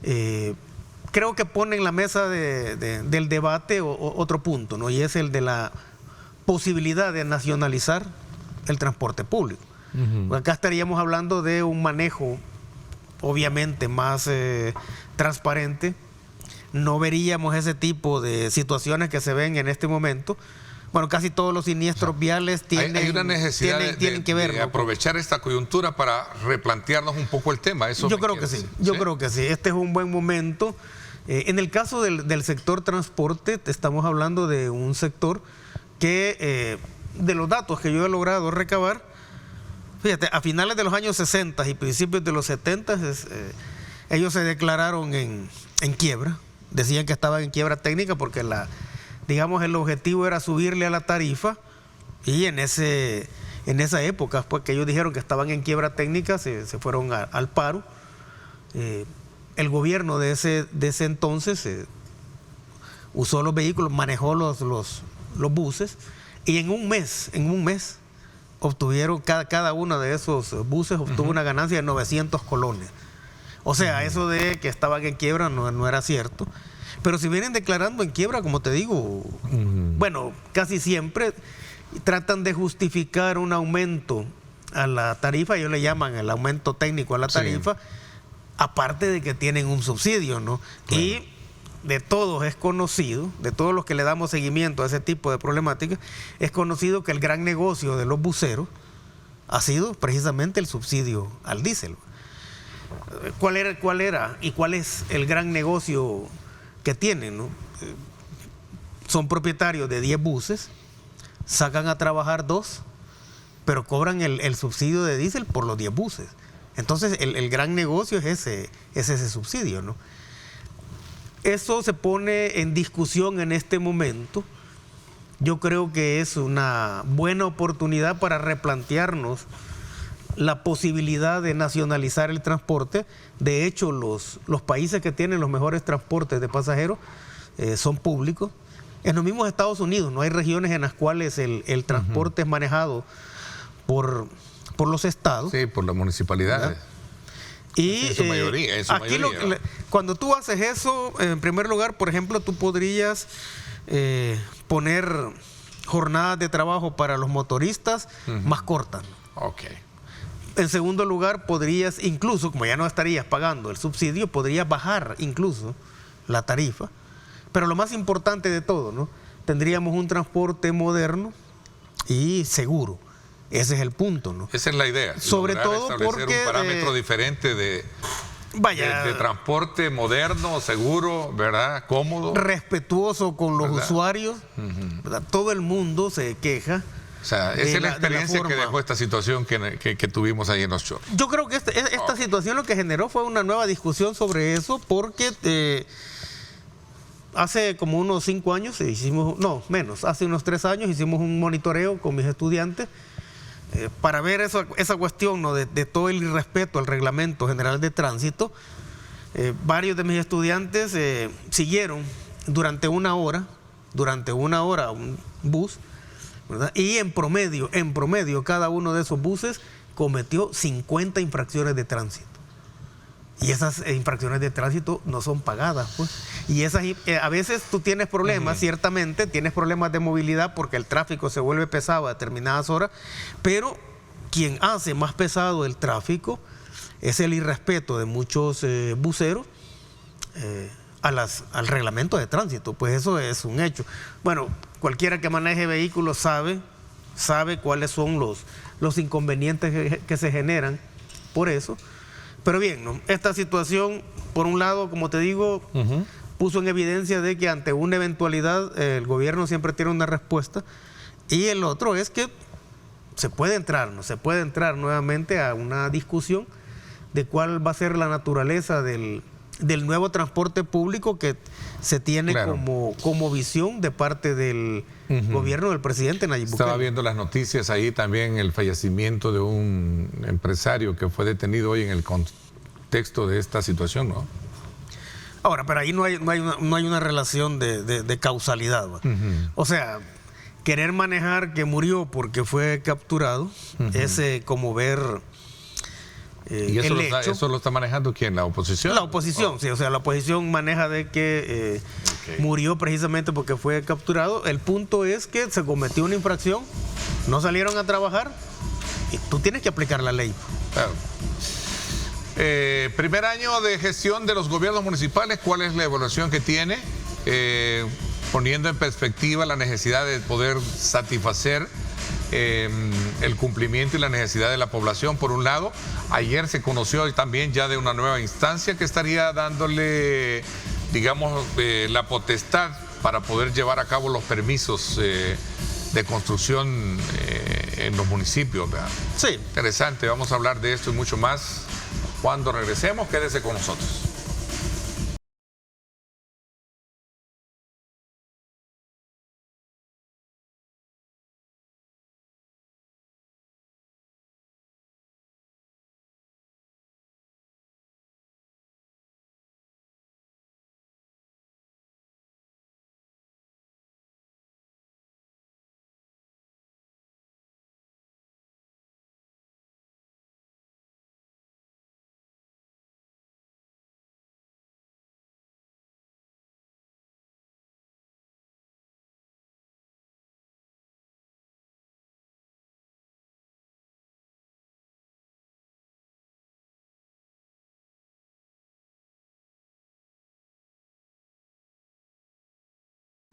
creo que pone en la mesa del debate otro punto, ¿no? Y es el de la posibilidad de nacionalizar el transporte público. Acá estaríamos hablando de un manejo obviamente más transparente. No veríamos ese tipo de situaciones que se ven en este momento. Bueno, casi todos los siniestros viales hay una necesidad tienen que ver, de ¿no? aprovechar esta coyuntura para replantearnos un poco el tema. Eso yo creo que sí, yo creo que sí. Este es un buen momento. En el caso del sector transporte, estamos hablando de un sector que, de los datos que yo he logrado recabar, fíjate, a finales de los años 60 y principios de los 70, ellos se declararon en quiebra. Decían que estaban en quiebra técnica porque el objetivo era subirle a la tarifa, y en esa época, pues, que ellos dijeron que estaban en quiebra técnica, se fueron al paro. El gobierno de ese entonces usó los vehículos, manejó los buses, y en un mes obtuvieron, cada uno de esos buses obtuvo una ganancia de 900 colones. O sea, eso de que estaban en quiebra no era cierto. Pero si vienen declarando en quiebra, como te digo, bueno, casi siempre tratan de justificar un aumento a la tarifa, ellos le llaman el aumento técnico a la tarifa, aparte de que tienen un subsidio, ¿no? Claro. Y de todos es conocido, de todos los que le damos seguimiento a ese tipo de problemáticas, es conocido que el gran negocio de los buceros ha sido precisamente el subsidio al diésel. ¿Cuál era y cuál es el gran negocio que tienen, ¿no? Son propietarios de 10 buses, sacan a trabajar 2, pero cobran el subsidio de diésel por los 10 buses. Entonces el gran negocio es ese subsidio, ¿no? Eso se pone en discusión en este momento. Yo creo que es una buena oportunidad para replantearnos la posibilidad de nacionalizar el transporte. De hecho, los países que tienen los mejores transportes de pasajeros son públicos. En los mismos Estados Unidos no hay regiones en las cuales el transporte es manejado por los estados. Sí, por las municipalidades. ¿Verdad? Y en su mayoría. Aquí cuando tú haces eso, en primer lugar, por ejemplo, tú podrías poner jornadas de trabajo para los motoristas más cortas. Ok. En segundo lugar, podrías incluso, como ya no estarías pagando el subsidio, podrías bajar incluso la tarifa. Pero lo más importante de todo, ¿no? Tendríamos un transporte moderno y seguro. Ese es el punto, ¿no? Esa es la idea. Sobre todo porque un parámetro diferente de transporte moderno, seguro, ¿verdad? Cómodo. Respetuoso con los usuarios. ¿Verdad? Todo el mundo se queja. O sea, esa es la experiencia que dejó esta situación que tuvimos ahí en los shows. Yo creo que esta situación lo que generó fue una nueva discusión sobre eso, porque hace como unos 5 años hace unos 3 años hicimos un monitoreo con mis estudiantes para ver esa cuestión, ¿no? de todo el irrespeto al Reglamento General de Tránsito. Varios de mis estudiantes siguieron durante una hora un bus, ¿verdad? Y en promedio cada uno de esos buses cometió 50 infracciones de tránsito. Y esas infracciones de tránsito no son pagadas, pues. Y a veces tú tienes problemas, ciertamente, tienes problemas de movilidad porque el tráfico se vuelve pesado a determinadas horas, pero quien hace más pesado el tráfico es el irrespeto de muchos buceros al reglamento de tránsito. Pues eso es un hecho. Bueno, cualquiera que maneje vehículos sabe cuáles son los inconvenientes que se generan por eso. Pero bien, ¿no? Esta situación, por un lado, como te digo, puso en evidencia de que ante una eventualidad el gobierno siempre tiene una respuesta, y el otro es que se puede entrar nuevamente a una discusión de cuál va a ser la naturaleza del nuevo transporte público que se tiene como visión de parte del gobierno del presidente Nayib Bukele. Estaba viendo las noticias ahí también, el fallecimiento de un empresario que fue detenido hoy en el contexto de esta situación, ¿no? Ahora, pero ahí no hay una relación de causalidad, ¿va? O sea, querer manejar que murió porque fue capturado es como ver ¿Y eso lo está manejando quién? ¿La oposición? La oposición, sí. O sea, la oposición maneja de que murió precisamente porque fue capturado. El punto es que se cometió una infracción, no salieron a trabajar y tú tienes que aplicar la ley. Claro. Primer año de gestión de los gobiernos municipales, ¿cuál es la evaluación que tiene? Poniendo en perspectiva la necesidad de poder satisfacer el cumplimiento y la necesidad de la población, por un lado. Ayer se conoció también ya de una nueva instancia que estaría dándole, digamos, la potestad para poder llevar a cabo los permisos de construcción en los municipios, ¿verdad? Sí. Interesante, vamos a hablar de esto y mucho más cuando regresemos. Quédese con nosotros.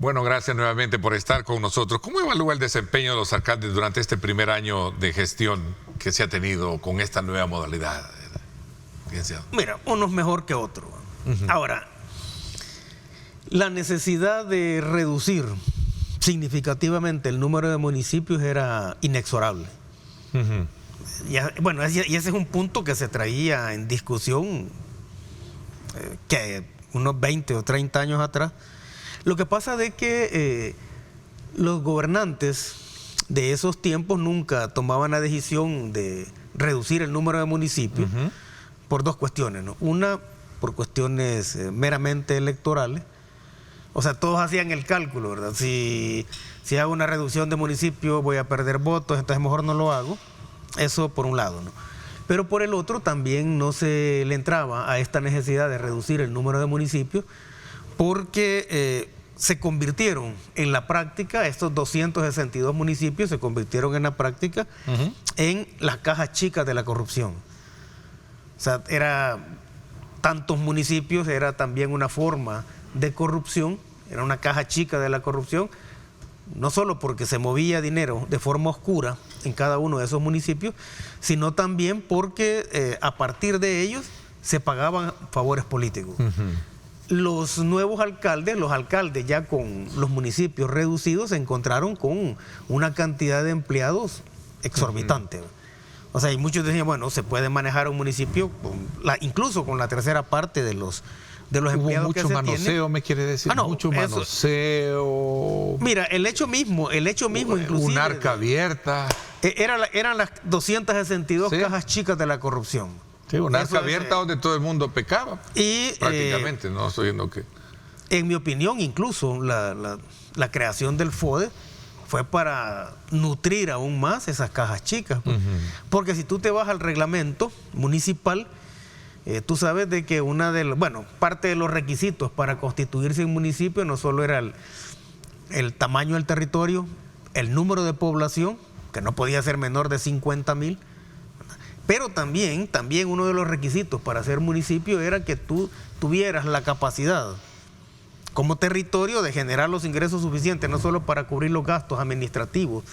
Bueno, gracias nuevamente por estar con nosotros. ¿Cómo evalúa el desempeño de los alcaldes durante este primer año de gestión que se ha tenido con esta nueva modalidad? Mira, uno es mejor que otro. Ahora, la necesidad de reducir significativamente el número de municipios era inexorable. Y ese es un punto que se traía en discusión que unos 20 o 30 años atrás. Lo que pasa es que los gobernantes de esos tiempos nunca tomaban la decisión de reducir el número de municipios por dos cuestiones, ¿no? Una, por cuestiones meramente electorales. O sea, todos hacían el cálculo, ¿verdad? Si hago una reducción de municipios voy a perder votos, entonces mejor no lo hago. Eso por un lado, ¿no? Pero por el otro también no se le entraba a esta necesidad de reducir el número de municipios porque se convirtieron en la práctica, estos 262 municipios se convirtieron en la práctica en las cajas chicas de la corrupción. O sea, era tantos municipios, era también una forma de corrupción, era una caja chica de la corrupción, no solo porque se movía dinero de forma oscura en cada uno de esos municipios, sino también porque a partir de ellos se pagaban favores políticos. Los nuevos alcaldes, los alcaldes ya con los municipios reducidos, se encontraron con una cantidad de empleados exorbitante. O sea, y muchos decían, bueno, se puede manejar un municipio incluso con la tercera parte de los empleados que se tienen. Mucho manoseo, me quiere decir. Mucho manoseo. Mira, el hecho mismo inclusive. Un arca abierta. Eran las 262 cajas chicas de la corrupción. Sí, una arca abierta donde todo el mundo pecaba. Y prácticamente, no estoy viendo que. En mi opinión, incluso la creación del FODE fue para nutrir aún más esas cajas chicas. Porque si tú te vas al reglamento municipal, tú sabes de que parte de los requisitos para constituirse en municipio no solo era el tamaño del territorio, el número de población, que no podía ser menor de 50,000, pero también uno de los requisitos para ser municipio era que tú tuvieras la capacidad como territorio de generar los ingresos suficientes, no solo para cubrir los gastos administrativos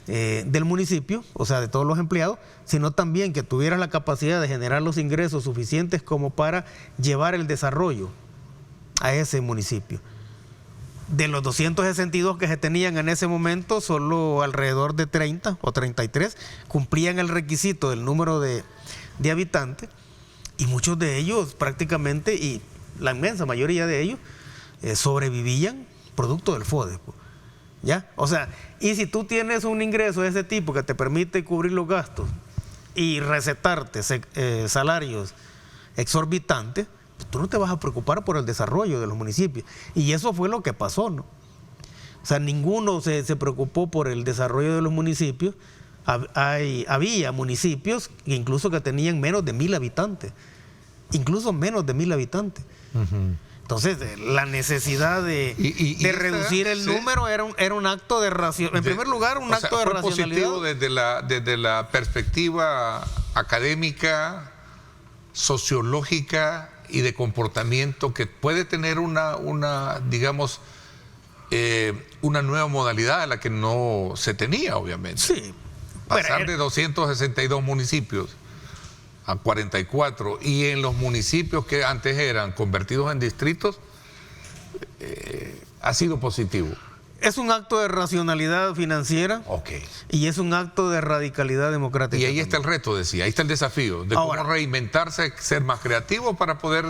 del municipio, o sea, de todos los empleados, sino también que tuvieras la capacidad de generar los ingresos suficientes como para llevar el desarrollo a ese municipio. De los 262 que se tenían en ese momento, solo alrededor de 30 o 33 cumplían el requisito del número de habitantes, y muchos de ellos prácticamente, y la inmensa mayoría de ellos, sobrevivían producto del FODE. ¿Ya? O sea, y si tú tienes un ingreso de ese tipo que te permite cubrir los gastos y recetarte salarios exorbitantes, tú no te vas a preocupar por el desarrollo de los municipios. Y eso fue lo que pasó, ¿no? O sea, ninguno se preocupó por el desarrollo de los municipios. Había municipios incluso que tenían menos de 1,000 habitantes. Incluso menos de 1,000 habitantes. Entonces, la necesidad de reducir el número era un acto de racionalidad. En primer lugar, un acto de racionalidad. Positivo desde la perspectiva académica, sociológica y de comportamiento, que puede tener una nueva modalidad a la que no se tenía, obviamente. Sí. Pasar de 262 municipios a 44, y en los municipios que antes eran convertidos en distritos, ha sido positivo. Es un acto de racionalidad financiera. Y es un acto de radicalidad democrática. Y ahí está el reto, decía, ahí está el desafío de cómo reinventarse, ser más creativo para poder,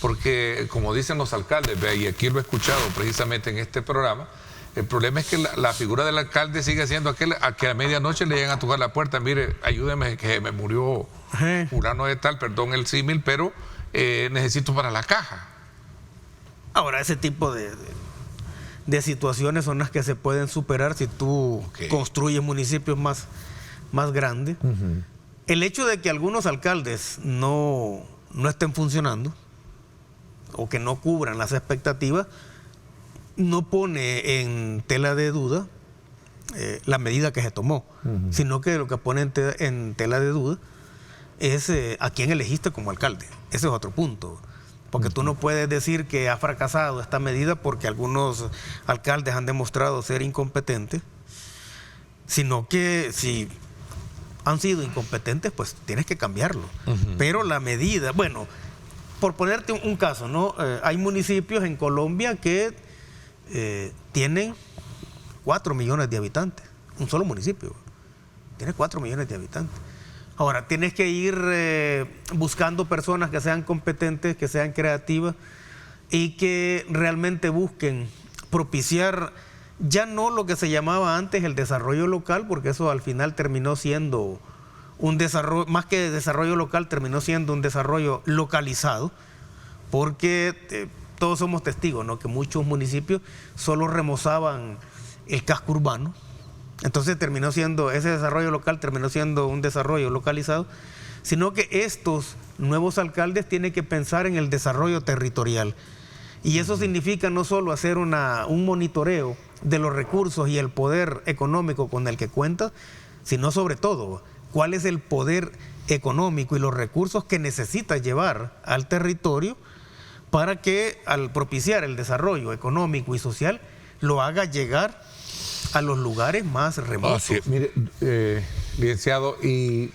porque como dicen los alcaldes, y aquí lo he escuchado precisamente en este programa, el problema es que la figura del alcalde sigue siendo aquel a que a medianoche le llegan a tocar la puerta, mire, ayúdeme que me murió fulano de tal, perdón el símil, pero necesito para la caja. Ahora, ese tipo de situaciones son las que se pueden superar si tú construyes municipios más grandes. El hecho de que algunos alcaldes no estén funcionando o que no cubran las expectativas no pone en tela de duda la medida que se tomó, sino que lo que pone en tela de duda es a quién elegiste como alcalde. Ese es otro punto. Porque tú no puedes decir que ha fracasado esta medida porque algunos alcaldes han demostrado ser incompetentes, sino que si han sido incompetentes, pues tienes que cambiarlo. Pero la medida, bueno, por ponerte un caso, ¿no? Hay municipios en Colombia que tienen 4 millones de habitantes, un solo municipio tiene 4 millones de habitantes. Ahora, tienes que ir buscando personas que sean competentes, que sean creativas y que realmente busquen propiciar ya no lo que se llamaba antes el desarrollo local, porque eso al final terminó siendo un desarrollo, más que desarrollo local, terminó siendo un desarrollo localizado, porque todos somos testigos, ¿no? Que muchos municipios solo remozaban el casco urbano. Entonces ese desarrollo local terminó siendo un desarrollo localizado, sino que estos nuevos alcaldes tienen que pensar en el desarrollo territorial. Y eso significa no solo hacer un monitoreo de los recursos y el poder económico con el que cuenta, sino sobre todo, cuál es el poder económico y los recursos que necesita llevar al territorio para que al propiciar el desarrollo económico y social lo haga llegar a los lugares más remotos. Sí. Mire, licenciado, y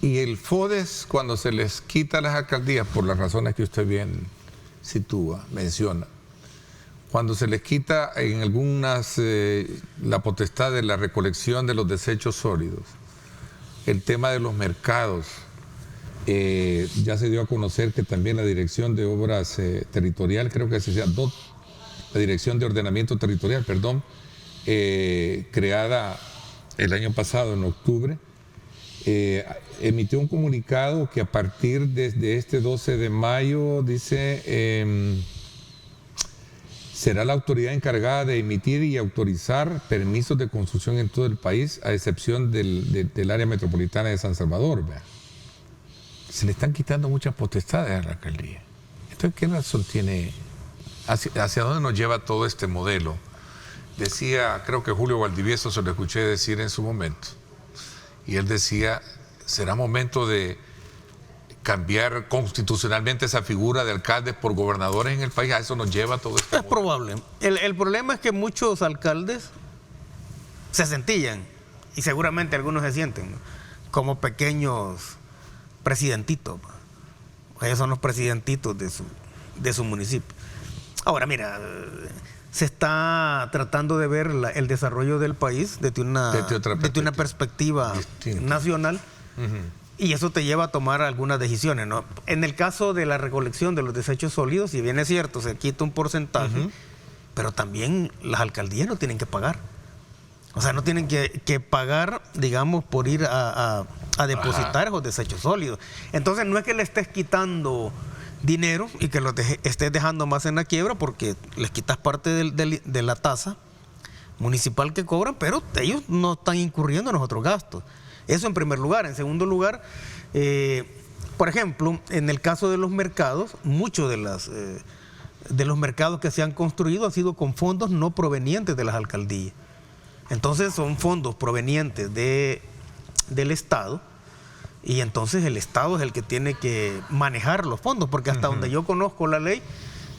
el FODES, cuando se les quita las alcaldías, por las razones que usted bien sitúa, menciona, cuando se les quita en algunas la potestad de la recolección de los desechos sólidos, el tema de los mercados, ya se dio a conocer que también la Dirección de Obras Territorial, creo que se llama la Dirección de Ordenamiento Territorial, perdón, creada el año pasado, en octubre, emitió un comunicado que a partir de este 12 de mayo, dice, será la autoridad encargada de emitir y autorizar permisos de construcción en todo el país, a excepción del área metropolitana de San Salvador. ¿Verdad? Se le están quitando muchas potestades a la alcaldía. Entonces, ¿qué razón tiene? ¿Hacia dónde nos lleva todo este modelo? Decía, creo que Julio Valdivieso se lo escuché decir en su momento, y él decía, será momento de cambiar constitucionalmente esa figura de alcaldes por gobernadores en el país. A eso nos lleva todo esto. Es probable. El problema es que muchos alcaldes se sentían, y seguramente algunos se sienten, ¿no?, como pequeños presidentitos. Ellos son los presidentitos de su municipio. Ahora, mira, se está tratando de ver el desarrollo del país desde una perspectiva distinta, nacional. Y eso te lleva a tomar algunas decisiones, ¿no? En el caso de la recolección de los desechos sólidos, si bien es cierto, se quita un porcentaje, pero también las alcaldías no tienen que pagar. O sea, no tienen que pagar, digamos, por ir a depositar esos desechos sólidos. Entonces, no es que le estés quitando dinero y que los estés dejando más en la quiebra, porque les quitas parte de la tasa municipal que cobran, pero ellos no están incurriendo en los otros gastos. Eso en primer lugar. En segundo lugar, por ejemplo, en el caso de los mercados, muchos de los mercados que se han construido han sido con fondos no provenientes de las alcaldías. Entonces son fondos provenientes del Estado, y entonces el Estado es el que tiene que manejar los fondos, porque hasta donde yo conozco la ley,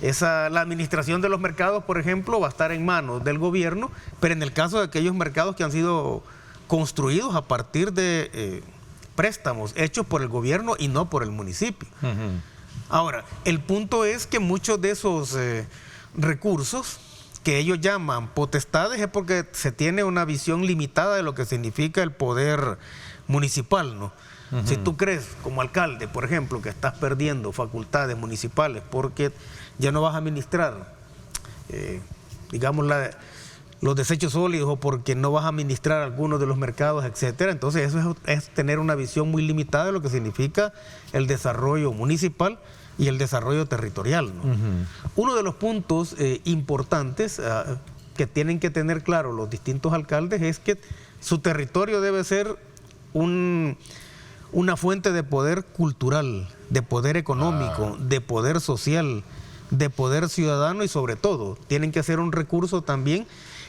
la administración de los mercados, por ejemplo, va a estar en manos del gobierno, pero en el caso de aquellos mercados que han sido construidos a partir de préstamos hechos por el gobierno y no por el municipio. Ahora, el punto es que muchos de esos recursos que ellos llaman potestades es porque se tiene una visión limitada de lo que significa el poder municipal, ¿no? Si tú crees como alcalde, por ejemplo, que estás perdiendo facultades municipales porque ya no vas a administrar, digamos, los desechos sólidos, o porque no vas a administrar algunos de los mercados, etcétera, entonces eso es tener una visión muy limitada de lo que significa el desarrollo municipal y el desarrollo territorial, ¿no? Uno de los puntos importantes que tienen que tener claro los distintos alcaldes es que su territorio debe ser una fuente de poder cultural, de poder económico, de poder social, de poder ciudadano, y sobre todo tienen que ser un recurso también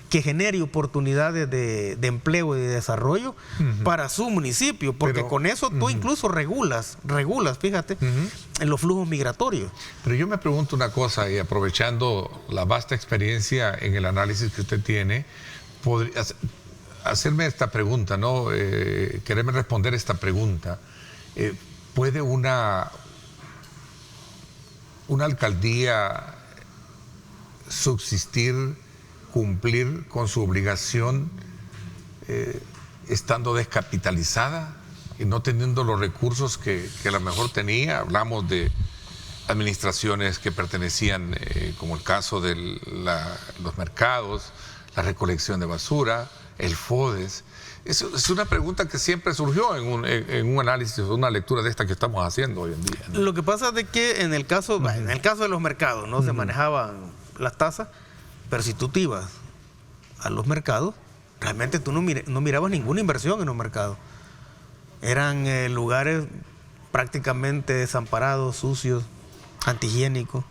que genere oportunidades de empleo y de desarrollo para su municipio, porque con eso tú incluso regulas, fíjate, en los flujos migratorios. Pero yo me pregunto una cosa, y aprovechando la vasta experiencia en el análisis que usted tiene, podría hacerme esta pregunta, ¿no? Quererme responder esta pregunta. ¿Puede una alcaldía subsistir, cumplir con su obligación estando descapitalizada y no teniendo los recursos que a lo mejor tenía? Hablamos de administraciones que pertenecían, como el caso de los mercados, la recolección de basura, el FODES. Es una pregunta que siempre surgió en un análisis, una lectura de esta que estamos haciendo hoy en día, ¿no? Lo que pasa es de que en el caso de los mercados, ¿no? Se manejaban las tasas, pero si tú te ibas a los mercados, realmente tú no mirabas ninguna inversión en los mercados. Eran lugares prácticamente desamparados, sucios, antihigiénicos.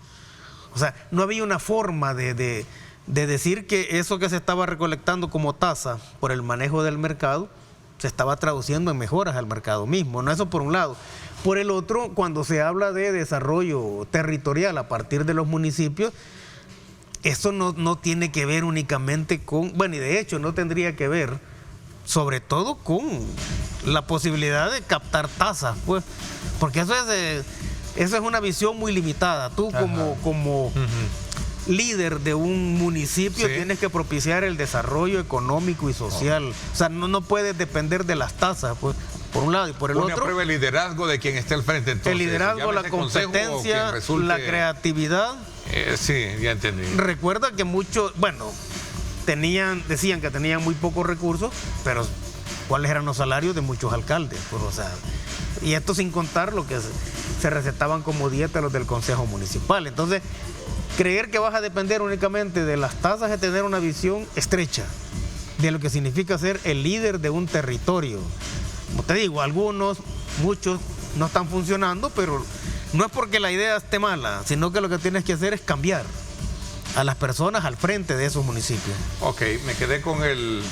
O sea, no había una forma de decir que eso que se estaba recolectando como tasa por el manejo del mercado se estaba traduciendo en mejoras al mercado mismo, ¿no? Eso por un lado. Por el otro, cuando se habla de desarrollo territorial a partir de los municipios, eso no tiene que ver únicamente con, bueno, y de hecho no tendría que ver sobre todo con la posibilidad de captar tasas, pues, porque eso es una visión muy limitada. Tú como líder de un municipio tienes que propiciar el desarrollo económico y social. O sea, no puedes depender de las tasas, pues, por un lado, y por el otro. Prueba el liderazgo de quien esté al frente. Entonces, el liderazgo, la competencia, la creatividad. Sí, ya entendí. Recuerda que muchos, decían que tenían muy pocos recursos, pero ¿cuáles eran los salarios de muchos alcaldes? Pues, o sea, y esto sin contar lo que se recetaban como dieta los del Consejo Municipal. Entonces, creer que vas a depender únicamente de las tasas es tener una visión estrecha de lo que significa ser el líder de un territorio. Como te digo, muchos no están funcionando, pero no es porque la idea esté mala, sino que lo que tienes que hacer es cambiar a las personas al frente de esos municipios. Ok, me quedé con el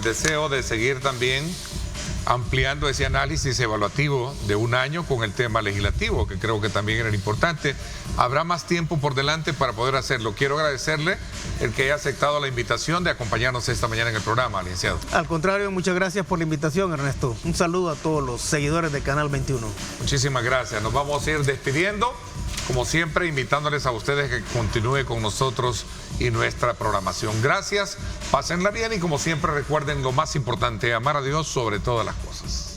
deseo de seguir también ampliando ese análisis evaluativo de un año con el tema legislativo, que creo que también era importante. Habrá más tiempo por delante para poder hacerlo. Quiero agradecerle el que haya aceptado la invitación de acompañarnos esta mañana en el programa, licenciado. Al contrario, muchas gracias por la invitación, Ernesto. Un saludo a todos los seguidores de Canal 21. Muchísimas gracias. Nos vamos a ir despidiendo, como siempre, invitándoles a ustedes que continúen con nosotros y nuestra programación. Gracias, pásenla bien y como siempre recuerden lo más importante, amar a Dios sobre todas las cosas.